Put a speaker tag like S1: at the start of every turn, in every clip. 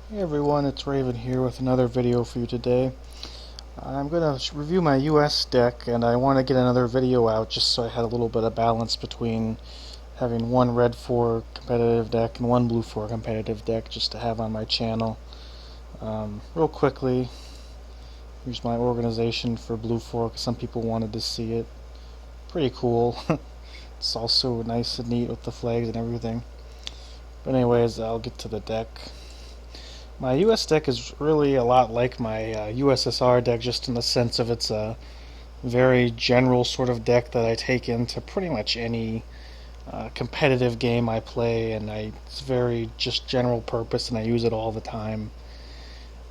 S1: Hey everyone, it's Raven here with another video for you today. I'm going to review my US deck, and I want to get another video out just so I had a little bit of balance between having one red 4 competitive deck and one blue 4 competitive deck just to have on my channel. Real quickly, here's my organization for blue 4 because some people wanted to see it. Pretty cool. It's also nice and neat with the flags and everything. But anyways, I'll get to the deck. My US deck is really a lot like my USSR deck, just in the sense of it's a very general sort of deck that I take into pretty much any competitive game I play, and it's very just general purpose, and I use it all the time.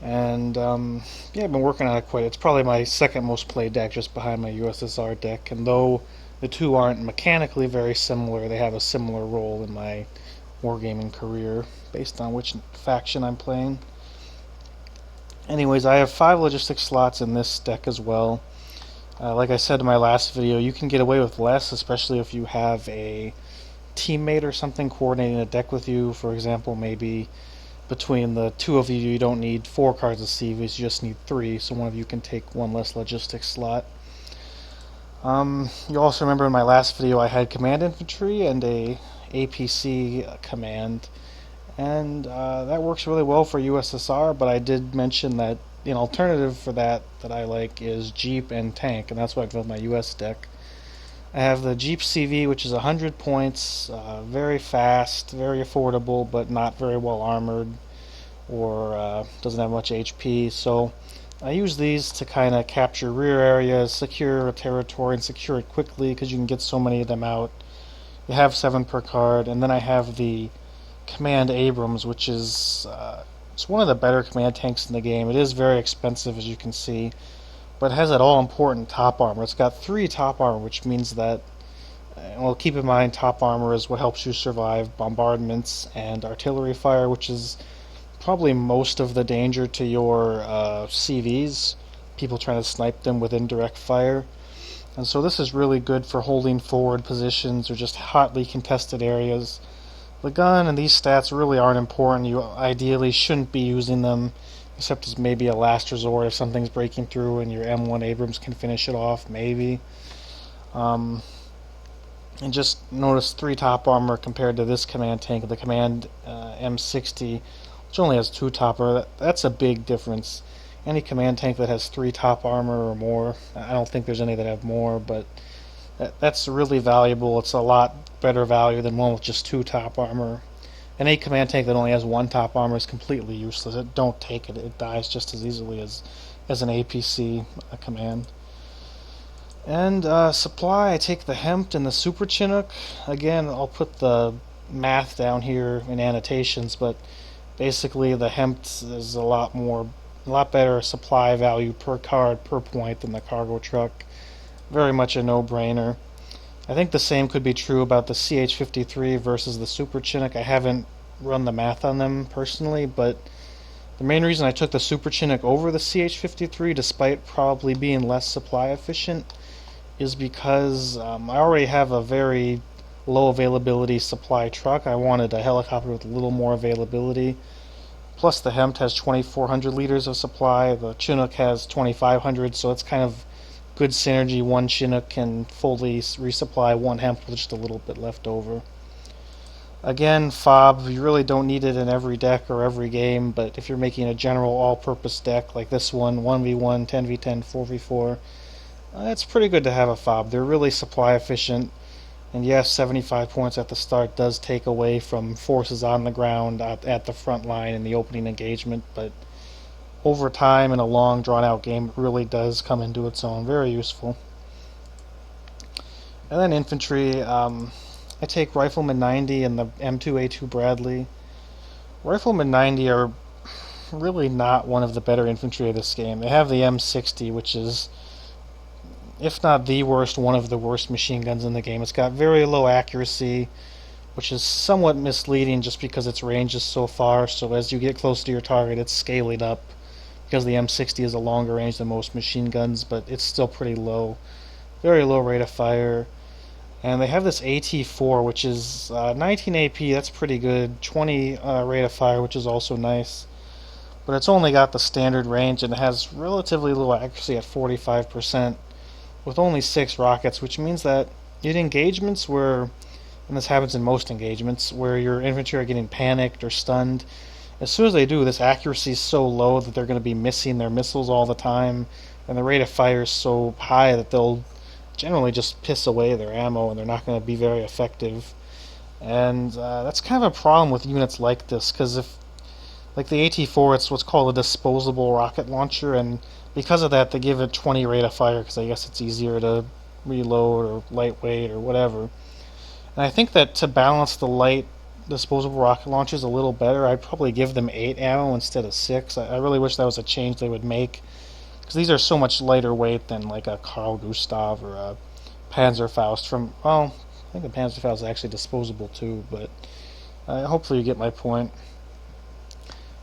S1: And yeah, I've been working on it quite. It's probably my second most played deck, just behind my USSR deck. And though the two aren't mechanically very similar, they have a similar role in my wargaming career, based on which faction I'm playing. Anyways, I have 5 logistic slots in this deck as well. Like I said in my last video, you can get away with less, especially if you have a teammate or something coordinating a deck with you. For example, maybe between the two of you, you don't need 4 cards of CVs, you just need 3, so one of you can take one less logistic slot. You also remember in my last video I had command infantry and a APC command, and that works really well for USSR, but I did mention that an alternative for that I like is Jeep and Tank, and that's what I've done with my US deck. I have the Jeep CV, which is 100 points, very fast, very affordable, but not very well armored, or doesn't have much HP, so I use these to kind of capture rear areas, secure a territory, and secure it quickly because you can get so many of them out. You have 7 per card, and then I have the Command Abrams, which is it's one of the better command tanks in the game. It is very expensive, as you can see, but it has that all-important top armor. It's got 3 top armor, which means that, well, keep in mind, top armor is what helps you survive bombardments and artillery fire, which is probably most of the danger to your CVs, people trying to snipe them with indirect fire. And so this is really good for holding forward positions or just hotly contested areas. The gun and these stats really aren't important. You ideally shouldn't be using them, except as maybe a last resort if something's breaking through and your M1 Abrams can finish it off, maybe. And just notice 3 top armor compared to this command tank, the command M60, which only has 2 top armor. That's a big difference. Any command tank that has 3 top armor or more, I don't think there's any that have more, but that's really valuable. It's a lot better value than one with just 2 top armor. Any command tank that only has 1 top armor is completely useless. Don't take it. It dies just as easily as an APC command. And supply, I take the Hempt and the Super Chinook. Again, I'll put the math down here in annotations, but basically the Hempt is a lot better supply value per card per point than the cargo truck. Very much a no-brainer. I think the same could be true about the CH-53 versus the Super Chinook. I haven't run the math on them personally, but the main reason I took the Super Chinook over the CH-53, despite probably being less supply efficient, is because I already have a very low availability supply truck. I wanted a helicopter with a little more availability. Plus the Hempt has 2,400 liters of supply. The Chinook has 2,500, so it's kind of good synergy. One Chinook can fully resupply one Hempt with just a little bit left over. Again, FOB, you really don't need it in every deck or every game, but if you're making a general all-purpose deck like this one, 1v1, 10v10, 4v4, it's pretty good to have a FOB. They're really supply efficient, and yes, 75 points at the start does take away from forces on the ground at the front line in the opening engagement, but over time in a long drawn-out game, it really does come into its own. Very useful. And then infantry, I take Rifleman 90 and the M2A2 Bradley. Rifleman 90 are really not one of the better infantry of this game. They have the M60, which is, if not the worst, one of the worst machine guns in the game. It's got very low accuracy, which is somewhat misleading just because its range is so far, so as you get close to your target, it's scaling up, because the M60 is a longer range than most machine guns, but it's still pretty low. Very low rate of fire. And they have this AT4, which is 19 AP, that's pretty good. 20 rate of fire, which is also nice. but it's only got the standard range and it has relatively low accuracy at 45% with only 6 rockets, which means that in engagements where, and this happens in most engagements, where your infantry are getting panicked or stunned, as soon as they do, this accuracy is so low that they're going to be missing their missiles all the time, and the rate of fire is so high that they'll generally just piss away their ammo and they're not going to be very effective. And that's kind of a problem with units like this, because if, like the AT-4, it's what's called a disposable rocket launcher, and because of that, they give it 20 rate of fire, because I guess it's easier to reload or lightweight or whatever. And I think that to balance the light disposable rocket launchers a little better, I'd probably give them 8 ammo instead of 6. I really wish that was a change they would make, because these are so much lighter weight than like a Carl Gustav or a Panzerfaust from, well, I think the Panzerfaust is actually disposable too, but hopefully you get my point.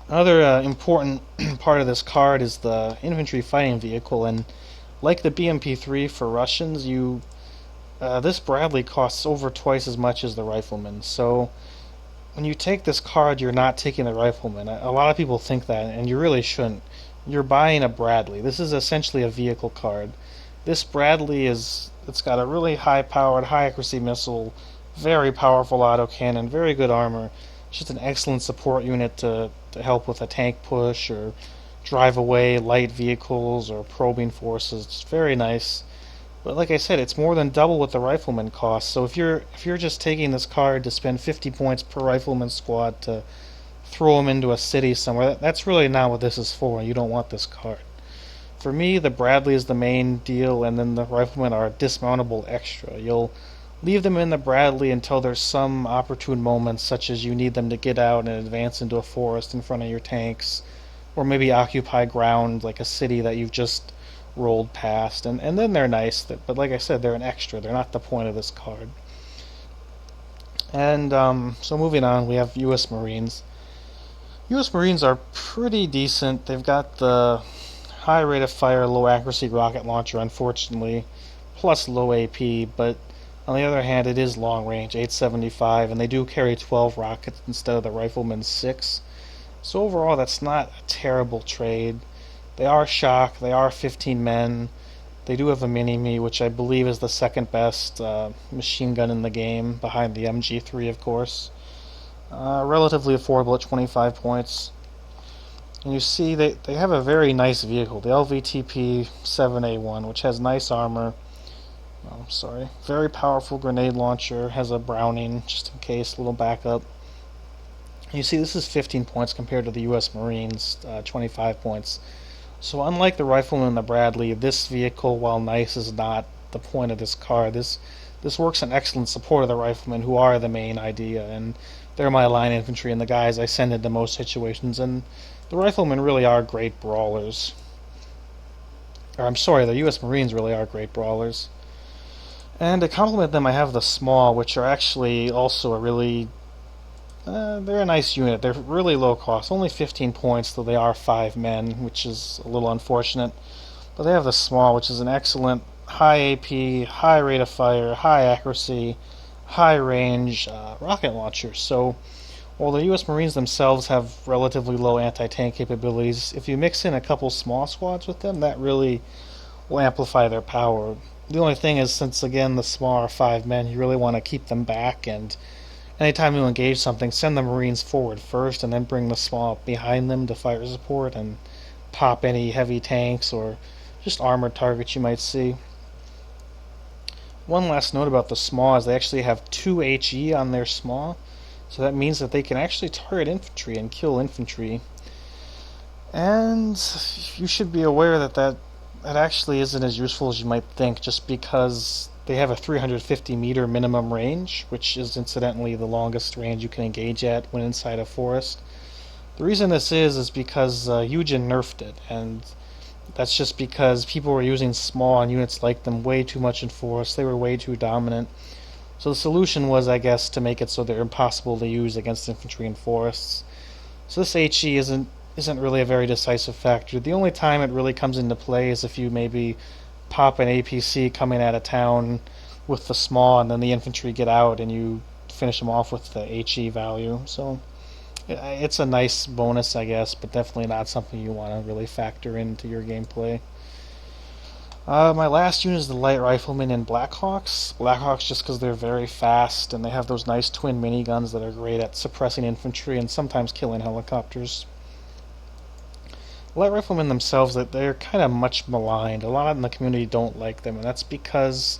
S1: Another important part of this card is the infantry fighting vehicle, and like the BMP-3 for Russians, this Bradley costs over twice as much as the Rifleman. So when you take this card, you're not taking the Rifleman. A lot of people think that, and you really shouldn't. You're buying a Bradley. This is essentially a vehicle card. This Bradley it's got a really high-powered, high-accuracy missile, very powerful autocannon, very good armor. It's just an excellent support unit to help with a tank push or drive away light vehicles or probing forces. It's very nice. But like I said, it's more than double what the Rifleman costs. So if you're just taking this card to spend 50 points per Rifleman squad to throw them into a city somewhere, that's really not what this is for. You don't want this card. For me, the Bradley is the main deal, and then the Riflemen are a dismountable extra. You'll leave them in the Bradley until there's some opportune moments, such as you need them to get out and advance into a forest in front of your tanks, or maybe occupy ground like a city that you've just rolled past, and then they're nice, but like I said, they're an extra. They're not the point of this card. And so moving on, we have U.S. Marines. U.S. Marines are pretty decent. They've got the high rate of fire, low accuracy rocket launcher, unfortunately, plus low AP, but on the other hand, it is long range, 875, and they do carry 12 rockets instead of the Rifleman's 6. So overall, that's not a terrible trade. They are shock, they are 15 men. They do have a Mini-Me, which I believe is the second best machine gun in the game, behind the MG3, of course. Relatively affordable at 25 points. And you see they have a very nice vehicle, the LVTP-7A1, which has nice armor. Oh, sorry. Very powerful grenade launcher, has a Browning, just in case, a little backup. You see this is 15 points compared to the U.S. Marines, 25 points. So unlike the Rifleman and the Bradley, this vehicle, while nice, is not the point of this card. This works in excellent support of the Riflemen, who are the main idea, and they're my line infantry and the guys I send into most situations, and the Riflemen really are great brawlers. Or I'm sorry, the U.S. Marines really are great brawlers. And to complement them, I have the Small, which are actually also a really they're a nice unit. They're really low cost, only 15 points, though they are 5 men, which is a little unfortunate. But they have the Small, which is an excellent high AP, high rate of fire, high accuracy, high range rocket launcher. So while the U.S. Marines themselves have relatively low anti-tank capabilities, if you mix in a couple small squads with them, that really will amplify their power. The only thing is, since again the Small are 5 men, you really want to keep them back, and anytime you engage something, send the Marines forward first and then bring the Small up behind them to fire support and pop any heavy tanks or just armored targets you might see. One last note about the Small is they actually have 2 HE on their Small, so that means that they can actually target infantry and kill infantry. And you should be aware that actually isn't as useful as you might think, just because they have a 350 meter minimum range, which is incidentally the longest range you can engage at when inside a forest. The reason this is because Eugen nerfed it, and that's just because people were using Small and units like them way too much in forests. They were way too dominant. So the solution was, I guess, to make it so they're impossible to use against infantry in forests. So this HE isn't really a very decisive factor. The only time it really comes into play is if you maybe pop an APC coming out of town with the Small, and then the infantry get out and you finish them off with the HE value. So It's a nice bonus, I guess, but definitely not something you want to really factor into your gameplay. My last unit is the Light Riflemen in Blackhawks. Blackhawks just because they're very fast and they have those nice twin miniguns that are great at suppressing infantry and sometimes killing helicopters. Light Riflemen themselves, that they're kind of much maligned. A lot in the community don't like them, and that's because,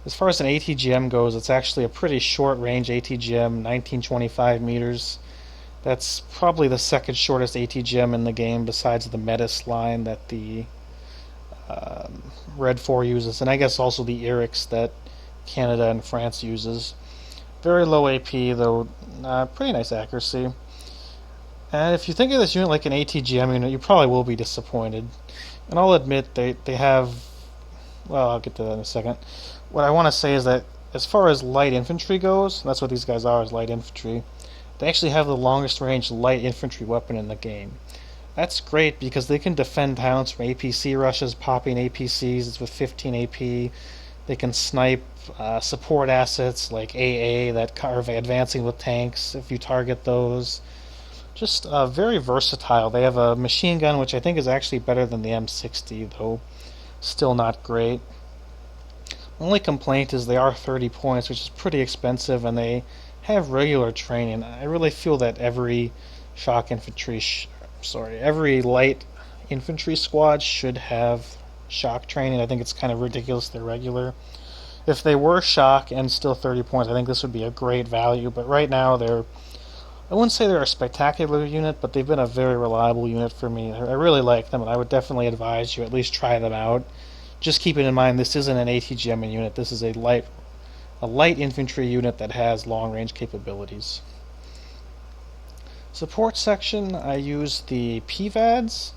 S1: as far as an ATGM goes, it's actually a pretty short range ATGM, 1925 meters. That's probably the second shortest ATGM in the game, besides the Metis line that the Red 4 uses, and I guess also the Erix that Canada and France uses. Very low AP, though pretty nice accuracy. And if you think of this unit like an ATGM unit, you probably will be disappointed. And I'll admit they have. Well, I'll get to that in a second. What I want to say is that as far as light infantry goes, that's what these guys are, is light infantry. They actually have the longest range light infantry weapon in the game. That's great because they can defend towns from APC rushes, popping APCs. It's with 15 AP. They can snipe support assets like AA that are advancing with tanks if you target those. Just very versatile. They have a machine gun, which I think is actually better than the M60, though still not great. The only complaint is they are 30 points, which is pretty expensive, and they have regular training. I really feel that every shock infantry, every light infantry squad should have shock training. I think it's kind of ridiculous they're regular. If they were shock and still 30 points, I think this would be a great value, but right now I wouldn't say they're a spectacular unit, but they've been a very reliable unit for me. I really like them, and I would definitely advise you at least try them out. Just keeping in mind this isn't an ATGM unit. This is a light infantry unit that has long range capabilities. Support section, I use the PVADs,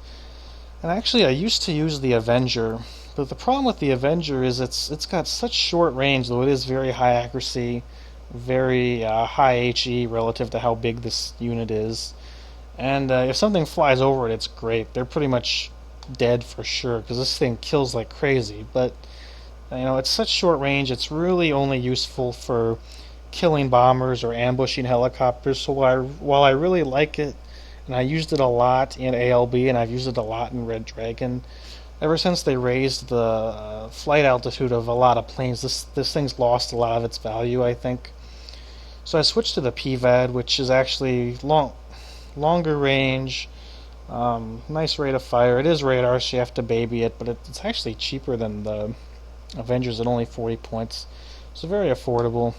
S1: and actually I used to use the Avenger, but the problem with the Avenger is it's got such short range, though it is very high accuracy, very high HE relative to how big this unit is. And if something flies over it, it's great. They're pretty much dead for sure because this thing kills like crazy. But it's such short range. It's really only useful for killing bombers or ambushing helicopters. So while I really like it, and I used it a lot in ALB, and I've used it a lot in Red Dragon, ever since they raised the flight altitude of a lot of planes, this thing's lost a lot of its value, I think. So I switched to the PVAD, which is actually longer range, nice rate of fire. It is radar, so you have to baby it, but it's actually cheaper than the Avengers at only 40 points. So very affordable.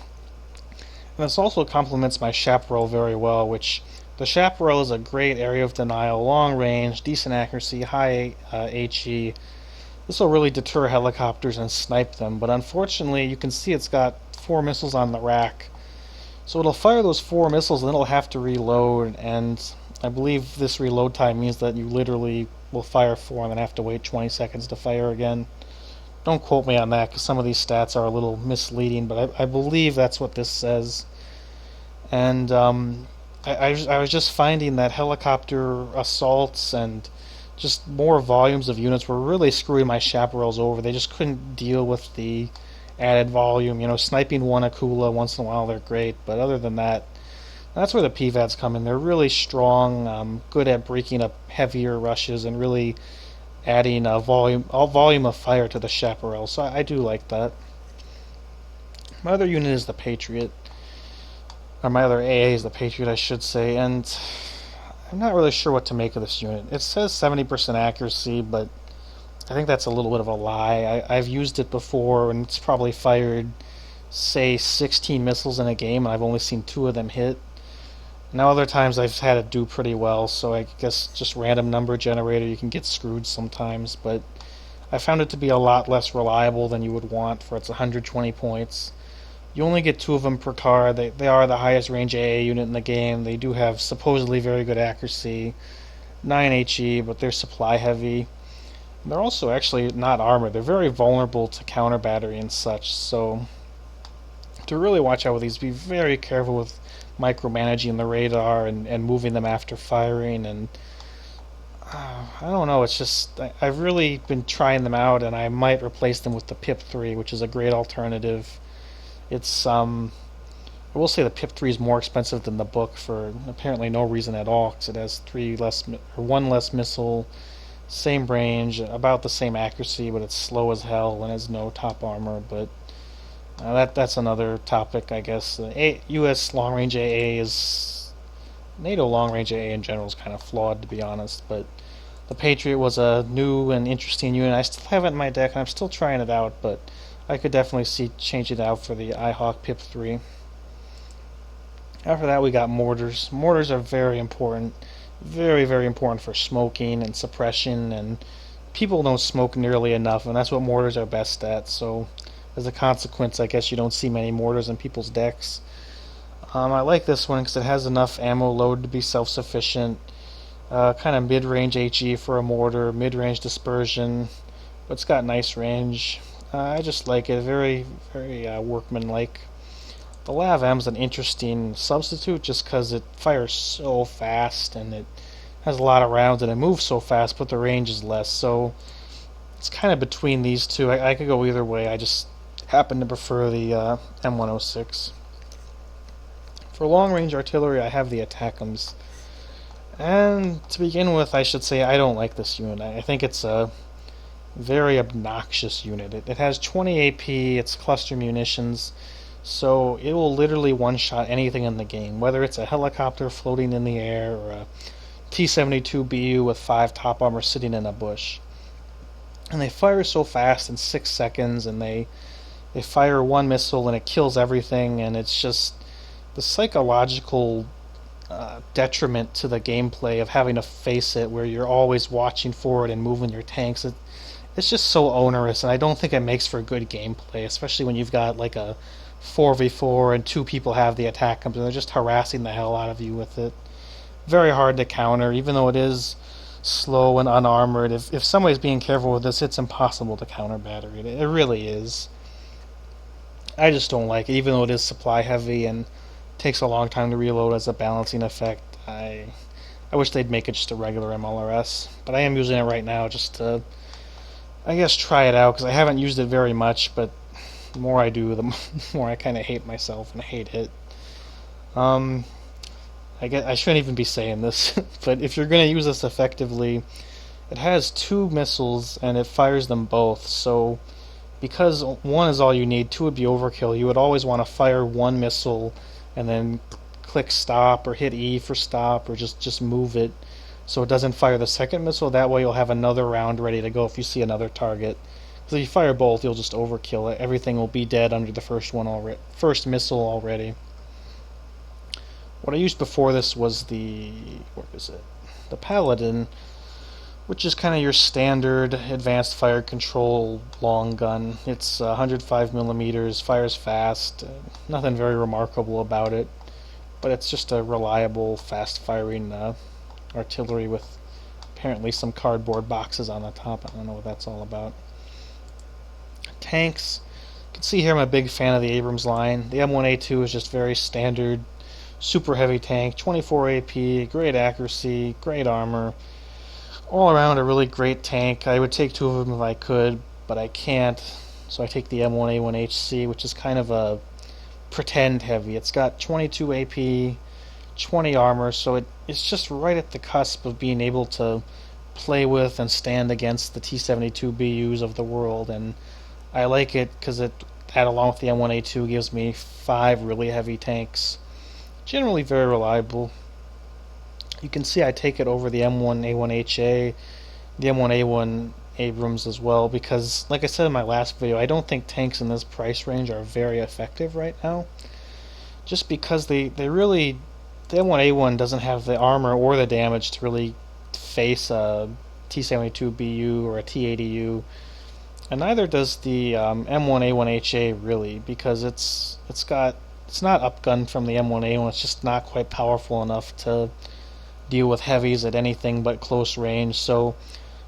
S1: And this also complements my Chaparral very well, which the Chaparral is a great area of denial, long range, decent accuracy, high HE. This will really deter helicopters and snipe them, but unfortunately you can see it's got 4 missiles on the rack. So it'll fire those 4 missiles and then it'll have to reload, and I believe this reload time means that you literally will fire 4 and then have to wait 20 seconds to fire again. Don't quote me on that because some of these stats are a little misleading, but I believe that's what this says. And I was just finding that helicopter assaults and just more volumes of units were really screwing my Chaparrals over. They just couldn't deal with the added volume. Sniping one Akula once in a while, they're great, but other than that, that's where the PVADs come in. They're really strong, good at breaking up heavier rushes and really adding a volume of fire to the Chaparral. So I do like that. My other unit is the Patriot, or my other AA is the Patriot, I should say, and I'm not really sure what to make of this unit. It says 70% accuracy, but I think that's a little bit of a lie. I've used it before, and it's probably fired, say, 16 missiles in a game, and I've only seen 2 of them hit. Now other times I've had it do pretty well, so I guess just random number generator, you can get screwed sometimes, but I found it to be a lot less reliable than you would want for its 120 points. You only get 2 of them per car. They are the highest range AA unit in the game. They do have supposedly very good accuracy, 9 HE, but they're supply heavy. They're also actually not armored. They're very vulnerable to counter battery and such, so to really watch out with these, be very careful with micromanaging the radar and moving them after firing. And I don't know, it's just I've really been trying them out, and I might replace them with the PIP 3, which is a great alternative. It's I will say the Pip 3 is more expensive than the book for apparently no reason at all, because it has one less missile, same range, about the same accuracy, but it's slow as hell and has no top armor. But that's another topic, I guess. U.S. long range AA is NATO long range AA in general is kind of flawed, to be honest. But the Patriot was a new and interesting unit. I still have it in my deck, and I'm still trying it out. But I could definitely see changing it out for the iHawk Pip 3. After that, we got mortars. Mortars are very important, very, very important for smoking and suppression, and people don't smoke nearly enough, and that's what mortars are best at. So, as a consequence, I guess you don't see many mortars in people's decks. I like this one because it has enough ammo load to be self-sufficient. Kind of mid-range HE for a mortar, mid-range dispersion, but it's got nice range. I just like it, very, very workmanlike. The Lav M is an interesting substitute just because it fires so fast and it has a lot of rounds and it moves so fast, but the range is less. So it's kind of between these two. I could go either way. I just happen to prefer the M106. For long range artillery, I have the Attackums. And to begin with, I should say I don't like this unit. I think it's a very obnoxious unit. It has 20 AP, it's cluster munitions. So it will literally one-shot anything in the game, whether it's a helicopter floating in the air or a T-72 BU with 5 top armor sitting in a bush. And they fire so fast in 6 seconds, and they fire one missile and it kills everything, and it's just the psychological detriment to the gameplay of having to face it where you're always watching forward and moving your tanks. It's just so onerous, and I don't think it makes for good gameplay, especially when you've got like a 4v4 and 2 people have the attack and they're just harassing the hell out of you with it. Very hard to counter, even though it is slow and unarmored. If somebody's being careful with this, it's impossible to counter battery. It really is. I just don't like it, even though it is supply heavy and takes a long time to reload as a balancing effect. I wish they'd make it just a regular MLRS, but I am using it right now just to, I guess, try it out, because I haven't used it very much, but the more I do, the more I kind of hate myself and hate it. I guess I shouldn't even be saying this, but if you're going to use this effectively, it has 2 missiles and it fires them both. So because 1 is all you need, 2 would be overkill. You would always want to fire 1 missile and then click stop or hit E for stop or just move it so it doesn't fire the second missile. That way you'll have another round ready to go if you see another target. Because if you fire both, you'll just overkill it. Everything will be dead under the first missile already. What I used before this was the Paladin, which is kind of your standard advanced fire control long gun. It's 105 millimeters, fires fast, nothing very remarkable about it, but it's just a reliable, fast-firing artillery with apparently some cardboard boxes on the top. I don't know what that's all about. Tanks, you can see here I'm a big fan of the Abrams line. The M1A2 is just very standard, super heavy tank, 24 AP, great accuracy, great armor. All around a really great tank. I would take 2 of them if I could, but I can't, so I take the M1A1HC, which is kind of a pretend heavy. It's got 22 AP, 20 armor, so it's just right at the cusp of being able to play with and stand against the T-72 BUs of the world, and I like it because that along with the M1A2 gives me 5 really heavy tanks. Generally very reliable. You can see I take it over the M1A1HA, the M1A1 Abrams as well, because like I said in my last video, I don't think tanks in this price range are very effective right now. Just because the M1A1 doesn't have the armor or the damage to really face a T-72 BU or a T-80U, and neither does the M1A1HA really, because it's not upgunned from the M1A1. It's just not quite powerful enough to deal with heavies at anything but close range. So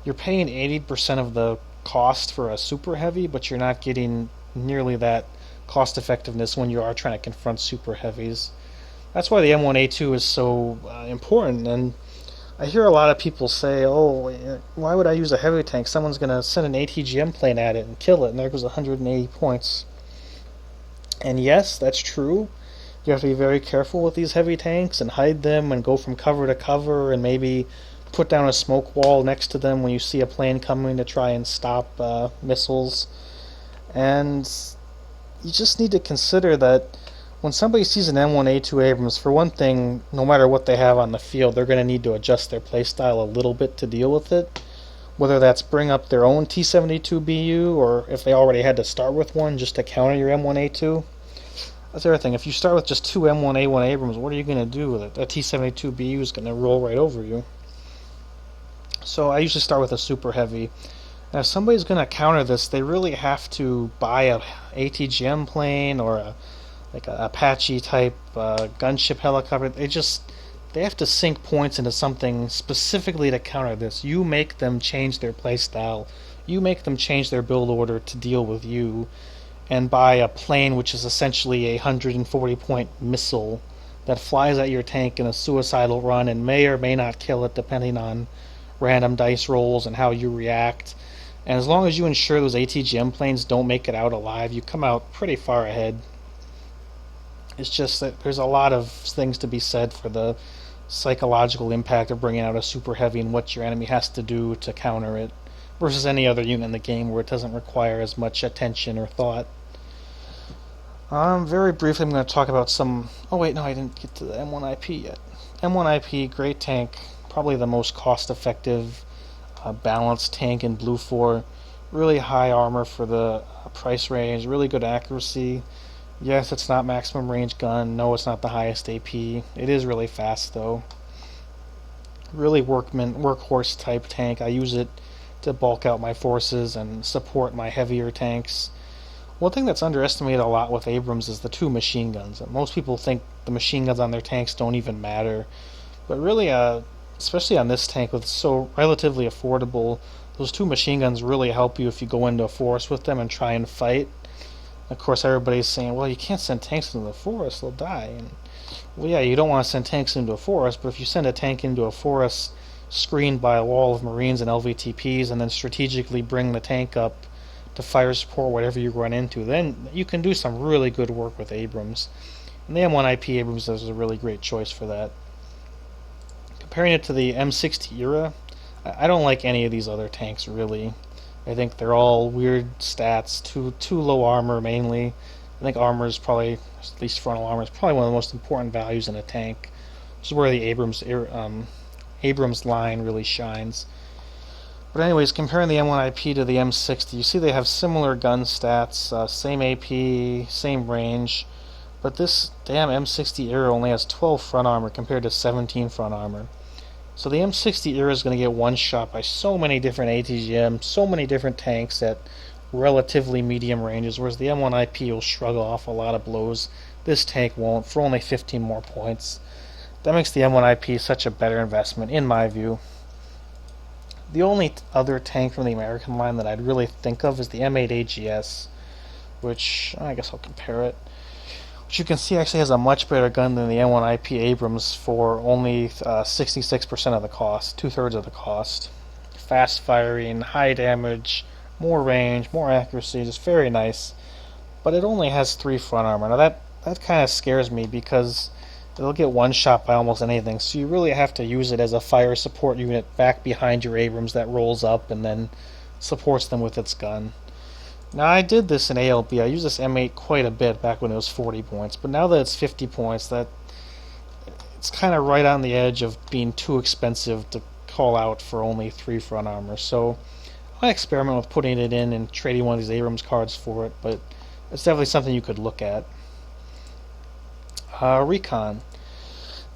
S1: you're paying 80% of the cost for a super heavy, but you're not getting nearly that cost effectiveness when you are trying to confront super heavies. That's why the M1A2 is so important. And I hear a lot of people say, oh, why would I use a heavy tank? Someone's going to send an ATGM plane at it and kill it, and there goes 180 points. And yes, that's true, You have to be very careful with these heavy tanks and hide them and go from cover to cover and maybe put down a smoke wall next to them when you see a plane coming to try and stop missiles. And you just need to consider that when somebody sees an M1A2 Abrams, for one thing, no matter what they have on the field, they're going to need to adjust their playstyle a little bit to deal with it. Whether that's bring up their own T-72BU, or if they already had to start with one just to counter your M1A2. That's the other thing. If you start with just two M1A1 Abrams, what are you going to do with it? A T-72BU is going to roll right over you. So I usually start with a super heavy. Now, if somebody's going to counter this, they really have to buy a ATGM plane or a Apache type gunship helicopter. They have to sink points into something specifically to counter this. You make them change their playstyle. You make them change their build order to deal with you, and buy a plane which is essentially a 140-point missile that flies at your tank in a suicidal run and may or may not kill it depending on random dice rolls and how you react. And as long as you ensure those ATGM planes don't make it out alive, you come out pretty far ahead. It's just that there's a lot of things to be said for the psychological impact of bringing out a super heavy and what your enemy has to do to counter it, versus any other unit in the game where it doesn't require as much attention or thought. Very briefly, I'm going to talk about some... Oh wait, no, I didn't get to the M1IP yet. M1IP, great tank, probably the most cost-effective, balanced tank in Blue 4. Really high armor for the price range, really good accuracy. Yes, it's not maximum range gun. No, it's not the highest AP. It is really fast, though. Really workhorse type tank. I use it to bulk out my forces and support my heavier tanks. One thing that's underestimated a lot with Abrams is the two machine guns. Most people think the machine guns on their tanks don't even matter, but really, especially on this tank with so relatively affordable, those two machine guns really help you if you go into a forest with them and try and fight. Of course, everybody's saying, well, you can't send tanks into the forest, they'll die. And, well, yeah, you don't want to send tanks into a forest, but if you send a tank into a forest screened by a wall of Marines and LVTPs and then strategically bring the tank up to fire support whatever you run into, then you can do some really good work with Abrams. And the M1IP Abrams is a really great choice for that. Comparing it to the M60 era, I don't like any of these other tanks, really. I think they're all weird stats, too low armor mainly. I think armor is probably, at least frontal armor, is probably one of the most important values in a tank. Which is where the Abrams line really shines. But anyways, comparing the M1IP to the M60, you see they have similar gun stats, same AP, same range, but this damn M60 era only has 12 front armor compared to 17 front armor. So the M60 era is going to get one shot by so many different ATGM, so many different tanks at relatively medium ranges, whereas the M1IP will shrug off a lot of blows. This tank won't, for only 15 more points. That makes the M1IP such a better investment, in my view. The only other tank from the American line that I'd really think of is the M8 AGS, which, I guess I'll compare it. Which you can see actually has a much better gun than the M1IP Abrams for only 66% of the cost, two-thirds of the cost. Fast firing, high damage, more range, more accuracy, just very nice. But it only has 3 front armor. Now that kind of scares me because it'll get one shot by almost anything, so you really have to use it as a fire support unit back behind your Abrams that rolls up and then supports them with its gun. Now, I did this in ALB. I used this M8 quite a bit back when it was 40 points, but now that it's 50 points, it's kind of right on the edge of being too expensive to call out for only 3 front armor. So I experiment with putting it in and trading one of these Abrams cards for it, but it's definitely something you could look at. Recon.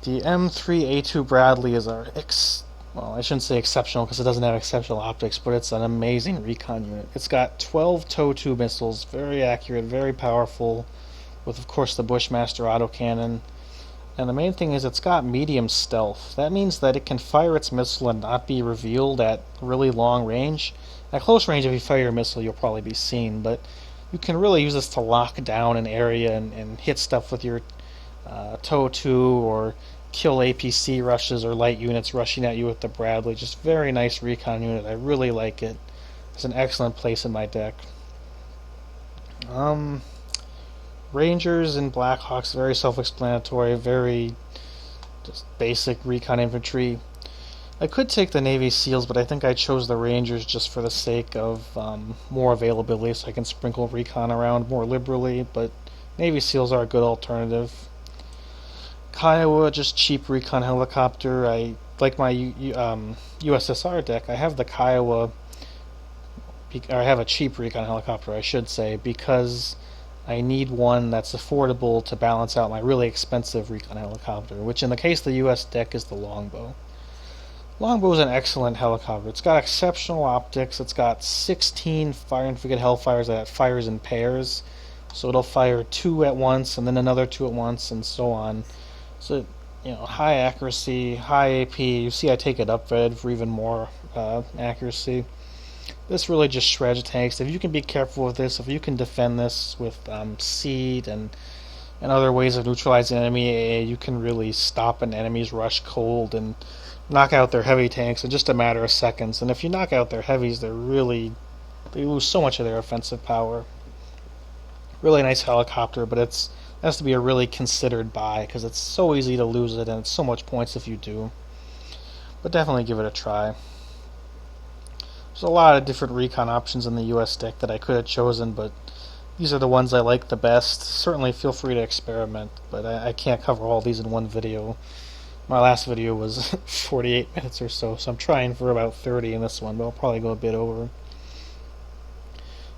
S1: The M3A2 Bradley is well, I shouldn't say exceptional because it doesn't have exceptional optics, but it's an amazing recon unit. It's got 12 TOW-2 missiles, very accurate, very powerful, with of course the Bushmaster autocannon. And the main thing is it's got medium stealth. That means that it can fire its missile and not be revealed at really long range. At close range, if you fire your missile, you'll probably be seen, but you can really use this to lock down an area and hit stuff with your TOW-2 or kill APC rushes or light units rushing at you with the Bradley. Just very nice recon unit. I really like it. It's an excellent place in my deck. Rangers and Blackhawks, very self-explanatory, very just basic recon infantry. I could take the Navy SEALs, but I think I chose the Rangers just for the sake of more availability, so I can sprinkle recon around more liberally, but Navy SEALs are a good alternative. Kiowa, just cheap recon helicopter. I like my USSR deck. I have the Kiowa, or I have a cheap recon helicopter, I should say, because I need one that's affordable to balance out my really expensive recon helicopter, which in the case of the US deck is the Longbow. Longbow is an excellent helicopter. It's got exceptional optics. It's got 16 fire and frigate Hellfires that fires in pairs, so it'll fire 2 at once and then another 2 at once and so on. So, high accuracy, high AP. You see I take it upred for even more accuracy. This really just shreds tanks. If you can be careful with this, if you can defend this with seed and other ways of neutralizing enemy AA, you can really stop an enemy's rush cold and knock out their heavy tanks in just a matter of seconds. And if you knock out their heavies, they lose so much of their offensive power. Really nice helicopter, but it has to be a really considered buy because it's so easy to lose it and it's so much points if you do. But definitely give it a try. There's a lot of different recon options in the US deck that I could have chosen, but these are the ones I like the best. Certainly feel free to experiment, but I can't cover all these in one video. My last video was 48 minutes or so I'm trying for about 30 in this one, but I'll probably go a bit over.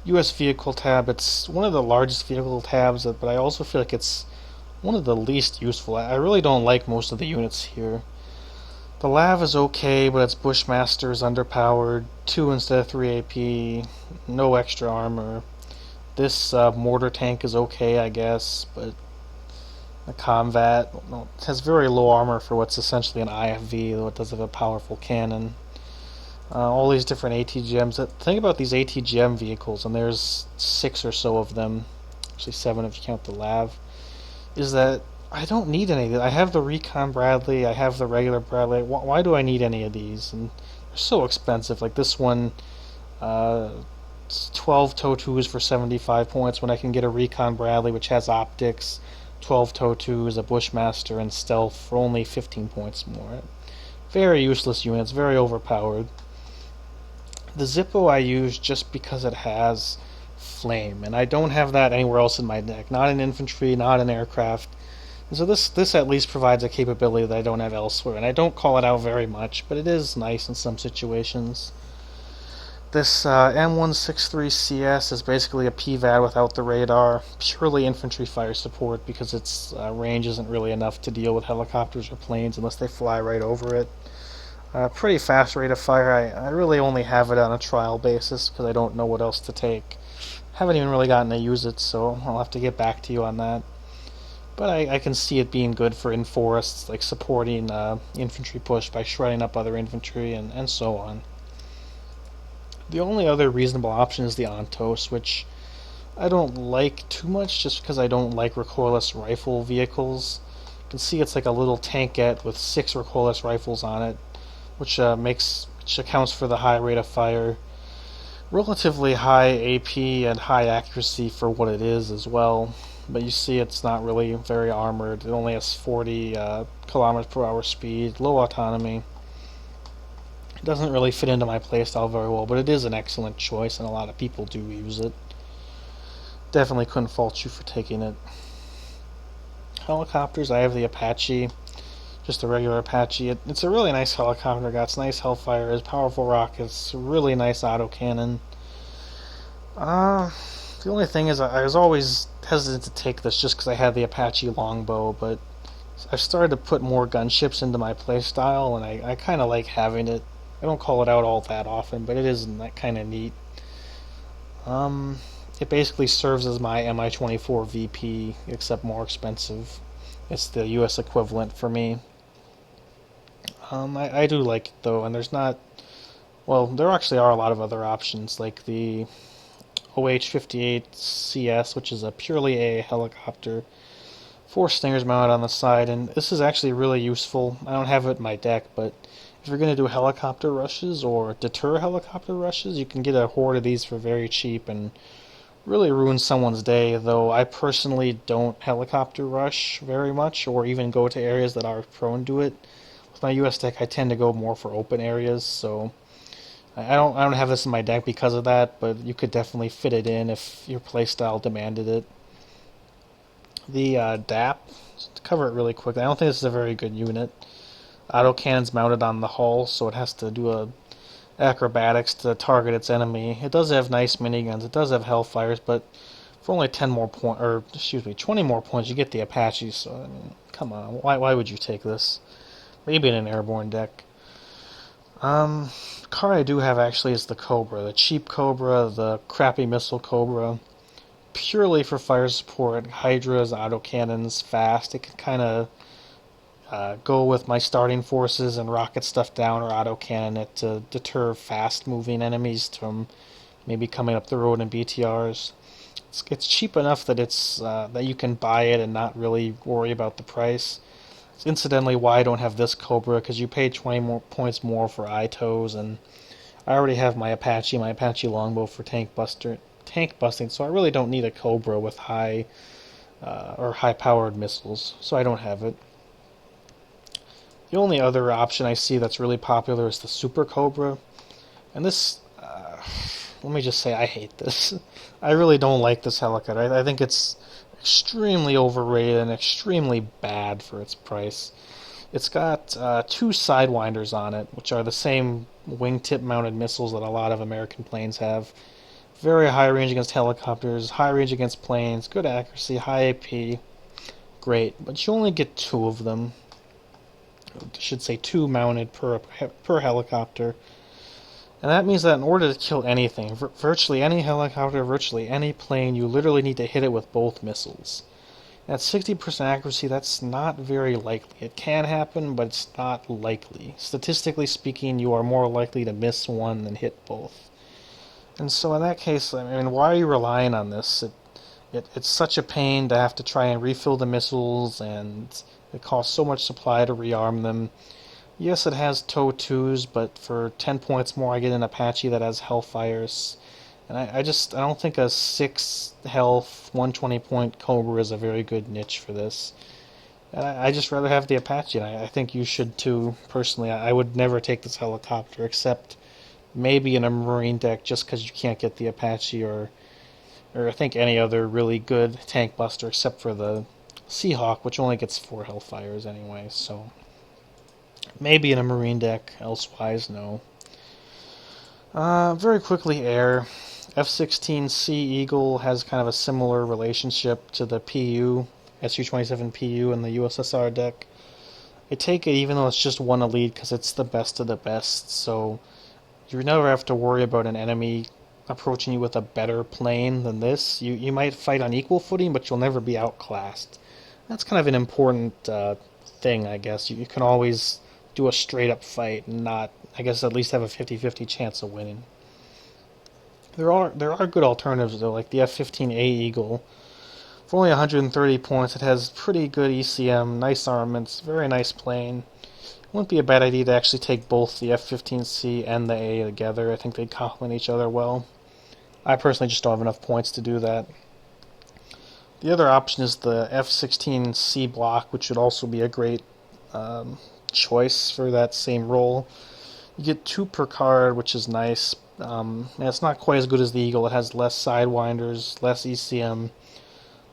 S1: US vehicle tab, it's one of the largest vehicle tabs, but I also feel like it's one of the least useful. I really don't like most of the units here. The Lav is okay, but its Bushmaster is underpowered. 2 instead of 3 AP. No extra armor. This mortar tank is okay, I guess, but the Combat has very low armor for what's essentially an IFV, though it does have a powerful cannon. All these different ATGMs. The thing about these ATGM vehicles, and there's 6 or so of them, actually 7 if you count the Lav, is that I don't need any of it. I have the Recon Bradley, I have the regular Bradley. Why do I need any of these? And they're so expensive. Like this one, 12 TOE2s for 75 points when I can get a Recon Bradley, which has optics, 12 TOE2s, a Bushmaster, and stealth for only 15 points more. Very useless units, very overpowered. The Zippo I use just because it has flame, and I don't have that anywhere else in my deck. Not in infantry, not in aircraft. And so this at least provides a capability that I don't have elsewhere, and I don't call it out very much, but it is nice in some situations. This M163CS is basically a PVAD without the radar, purely infantry fire support because its range isn't really enough to deal with helicopters or planes unless they fly right over it. Pretty fast rate of fire. I really only have it on a trial basis because I don't know what else to take. Haven't even really gotten to use it, so I'll have to get back to you on that. But I can see it being good for in forests, like supporting infantry push by shredding up other infantry and so on. The only other reasonable option is the Ontos, which I don't like too much just because I don't like recoilless rifle vehicles. You can see it's like a little tankette with 6 recoilless rifles on it, which accounts for the high rate of fire. Relatively high AP and high accuracy for what it is as well. But you see it's not really very armored. It only has 40 kilometers per hour speed, low autonomy. It doesn't really fit into my playstyle very well, but it is an excellent choice, and a lot of people do use it. Definitely couldn't fault you for taking it. Helicopters, I have the Apache, just a regular Apache. It's a really nice helicopter. Got nice Hellfire, has powerful rockets, really nice autocannon. The only thing is I was always hesitant to take this just because I had the Apache longbow, but I've started to put more gunships into my playstyle, and I kind of like having it. I don't call it out all that often, but it is kind of neat. It basically serves as my Mi-24 VP, except more expensive. It's the US equivalent for me. I do like it though, and there's not... Well, there actually are a lot of other options, like the OH-58CS, which is a purely AA helicopter. 4 stingers mounted on the side, and this is actually really useful. I don't have it in my deck, but if you're going to do helicopter rushes or deter helicopter rushes, you can get a horde of these for very cheap and really ruins someone's day, though I personally don't helicopter rush very much or even go to areas that are prone to it. With my US deck, I tend to go more for open areas, so I don't have this in my deck because of that, but you could definitely fit it in if your playstyle demanded it. The DAP, to cover it really quickly, I don't think this is a very good unit. Autocannon's mounted on the hull, so it has to do a acrobatics to target its enemy. It does have nice miniguns. It does have hellfires, but for only 10 more points, or excuse me, 20 more points, you get the Apache. So I mean, come on, why would you take this? Maybe in an airborne deck. Card I do have actually is the Cobra, the cheap Cobra, the crappy missile Cobra. Purely for fire support, Hydras, autocannons, fast. It can kind of go with my starting forces and rocket stuff down or autocannon it to deter fast-moving enemies from maybe coming up the road in BTRs. It's cheap enough that it's that you can buy it and not really worry about the price. It's incidentally why I don't have this Cobra, because you pay 20 more points more for ITOs, and I already have my Apache longbow for tank busting, so I really don't need a Cobra with high-powered missiles, so I don't have it. The only other option I see that's really popular is the Super Cobra, and this, let me just say, I hate this. I really don't like this helicopter. I think it's extremely overrated and extremely bad for its price. It's got two Sidewinders on it, which are the same wingtip-mounted missiles that a lot of American planes have. Very high range against helicopters, high range against planes, good accuracy, high AP. Great, but you only get two of them. I should say two mounted per helicopter. And that means that in order to kill anything, virtually any helicopter, virtually any plane, you literally need to hit it with both missiles. At 60% accuracy, that's not very likely. It can happen, but it's not likely. Statistically speaking, you are more likely to miss one than hit both. And so in that case, I mean, why are you relying on this? It's such a pain to have to try and refill the missiles, and it costs so much supply to rearm them. Yes, it has TOW 2s, but for 10 points more, I get an Apache that has Hellfires. And I don't think a 6 health, 120 point Cobra is a very good niche for this. And I just rather have the Apache, and I think you should too, personally. I would never take this helicopter, except maybe in a Marine deck, just because you can't get the Apache, or I think any other really good tank buster, except for the Seahawk, which only gets 4 Hellfires anyway, so maybe in a Marine deck, elsewise, no. Very quickly, Air. F-16C Eagle has kind of a similar relationship to the PU, Su-27 PU in the USSR deck. I take it even though it's just one elite because it's the best of the best, so you never have to worry about an enemy approaching you with a better plane than this. You might fight on equal footing, but you'll never be outclassed. That's kind of an important thing, I guess. You can always do a straight-up fight and not, I guess, at least have a 50-50 chance of winning. There are good alternatives, though, like the F-15A Eagle. For only 130 points, it has pretty good ECM, nice armaments, very nice plane. It wouldn't be a bad idea to actually take both the F-15C and the A together. I think they'd complement each other well. I personally just don't have enough points to do that. The other option is the F-16C block, which would also be a great choice for that same role. You get 2 per card, which is nice. And it's not quite as good as the Eagle. It has less Sidewinders, less ECM,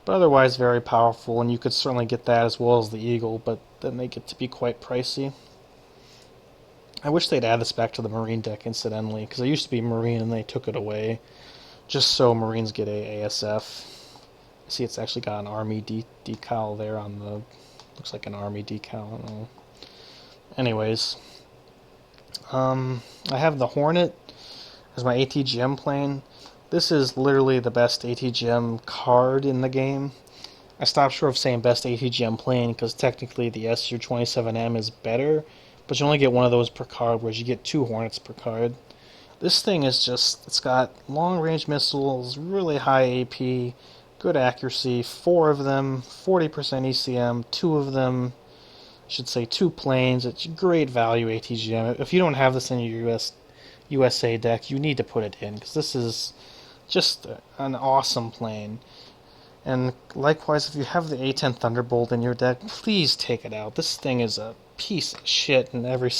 S1: but otherwise very powerful, and you could certainly get that as well as the Eagle, but then they get to be quite pricey. I wish they'd add this back to the Marine deck, incidentally, because it used to be Marine and they took it away, just so Marines get a ASF. See, it's actually got an Army decal there on the... looks like an Army decal, I don't know. Anyways, I have the Hornet as my ATGM plane. This is literally the best ATGM card in the game. I stopped short of saying best ATGM plane because technically the Su-27M is better, but you only get one of those per card, whereas you get 2 Hornets per card. This thing is just, it's got long-range missiles, really high AP, good accuracy, 4 of them, 40% ECM, 2 of them, I should say 2 planes. It's great value ATGM. If you don't have this in your USA deck, you need to put it in, because this is Just an awesome plane. And likewise, if you have the A10 Thunderbolt in your deck, please take it out. This thing is a piece of shit in every.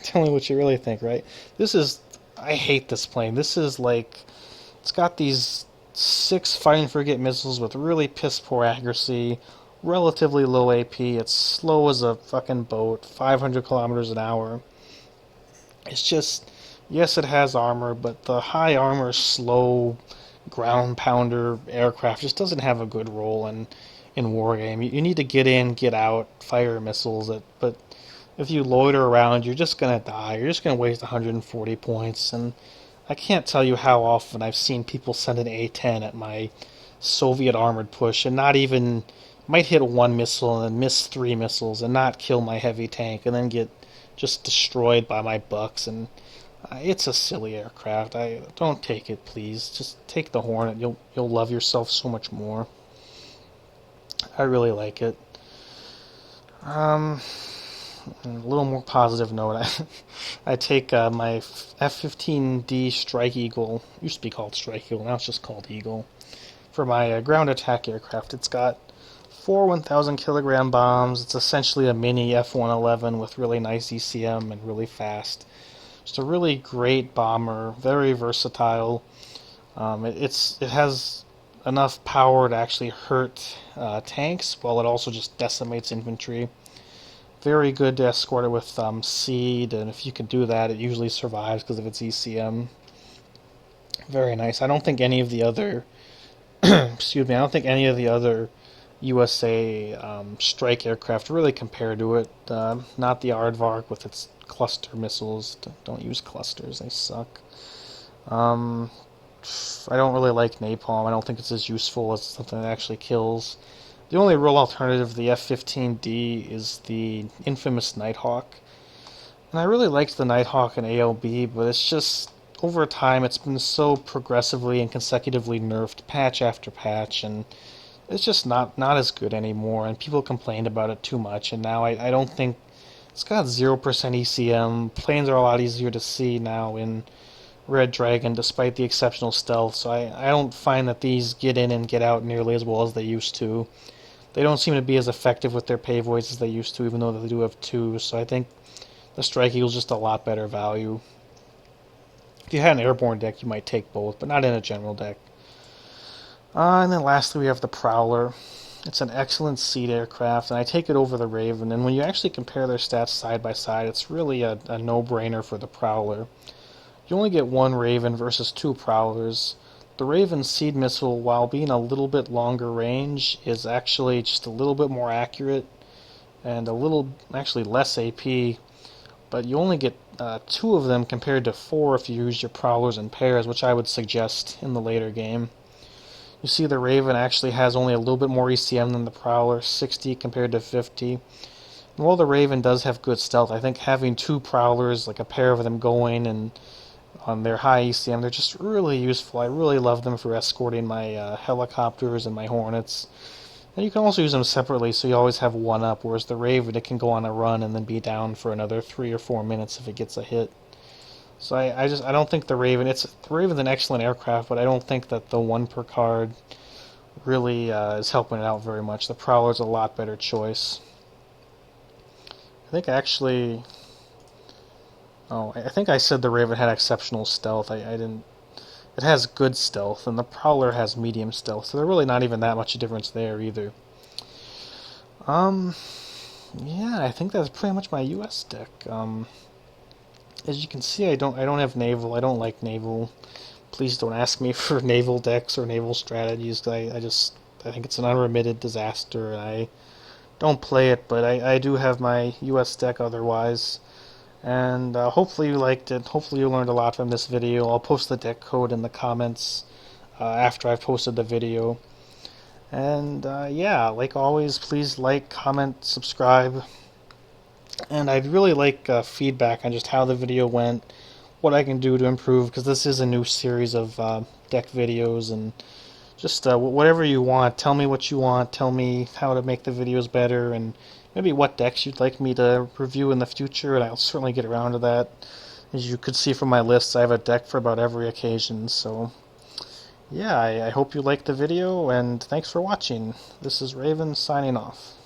S1: Tell me what you really think, right? This is. I hate this plane. This is like. It's got these 6 fighting frigate missiles with really piss poor accuracy, relatively low AP. It's slow as a fucking boat, 500 kilometers an hour. It's just. Yes, it has armor, but the high armor, slow ground pounder aircraft just doesn't have a good role in Wargame. You need to get in, get out, fire missiles. But if you loiter around, you're just gonna die. You're just gonna waste 140 points. And I can't tell you how often I've seen people send an A10 at my Soviet armored push and not even might hit 1 missile and then miss 3 missiles and not kill my heavy tank and then get just destroyed by my bucks. And it's a silly aircraft. I don't take it, please. Just take the Hornet. You'll love yourself so much more. I really like it. A little more positive note. I take my F-15D Strike Eagle. Used to be called Strike Eagle. Now it's just called Eagle. For my ground attack aircraft, it's got 4 1,000 kilogram bombs. It's essentially a mini F-111 with really nice ECM and really fast. Just a really great bomber, very versatile. It has enough power to actually hurt tanks, while it also just decimates infantry. Very good to escort it with seed, and if you can do that, it usually survives because of its ECM. Very nice. I don't think any of the other, excuse me, I don't think any of the other USA strike aircraft really compare to it. Not the Aardvark with its cluster missiles. Don't use clusters, they suck. I don't really like napalm. I don't think it's as useful as something that actually kills. The only real alternative to the F-15D is the infamous Nighthawk. And I really liked the Nighthawk in ALB, but it's just, over time, it's been so progressively and consecutively nerfed patch after patch, and it's just not as good anymore, and people complained about it too much, and now I don't think. It's got 0% ECM. Planes are a lot easier to see now in Red Dragon, despite the exceptional stealth, so I don't find that these get in and get out nearly as well as they used to. They don't seem to be as effective with their pay voids as they used to, even though they do have 2, so I think the Strike Eagle's just a lot better value. If you had an airborne deck, you might take both, but not in a general deck. And then lastly, we have the Prowler. It's an excellent seed aircraft, and I take it over the Raven, and when you actually compare their stats side by side, it's really a no-brainer for the Prowler. You only get 1 Raven versus 2 Prowlers. The Raven's seed missile, while being a little bit longer range, is actually just a little bit more accurate, and a little, actually less AP, but you only get 2 of them compared to 4 if you use your Prowlers in pairs, which I would suggest in the later game. You see the Raven actually has only a little bit more ECM than the Prowler, 60 compared to 50. And while the Raven does have good stealth, I think having 2 Prowlers, like a pair of them going and on their high ECM, they're just really useful. I really love them for escorting my helicopters and my Hornets. And you can also use them separately, so you always have one up, whereas the Raven, it can go on a run and then be down for another 3 or 4 minutes if it gets a hit. So I don't think the Raven's an excellent aircraft, but I don't think that the 1 per card really is helping it out very much. The Prowler's a lot better choice. I think actually, I think I said the Raven had exceptional stealth. I didn't. It has good stealth, and the Prowler has medium stealth, so there's really not even that much difference there either. Yeah, I think that's pretty much my US deck. As you can see, I don't have naval. I don't like naval. Please don't ask me for naval decks or naval strategies. I think it's an unremitted disaster, and I don't play it. But I do have my US deck otherwise, and hopefully you liked it. Hopefully you learned a lot from this video. I'll post the deck code in the comments after I've posted the video. And yeah, like always, please like, comment, subscribe. And I'd really like feedback on just how the video went, what I can do to improve, because this is a new series of deck videos, and just whatever you want. Tell me what you want, tell me how to make the videos better, and maybe what decks you'd like me to review in the future, and I'll certainly get around to that. As you could see from my lists, I have a deck for about every occasion. So yeah, I hope you liked the video, and thanks for watching. This is Raven signing off.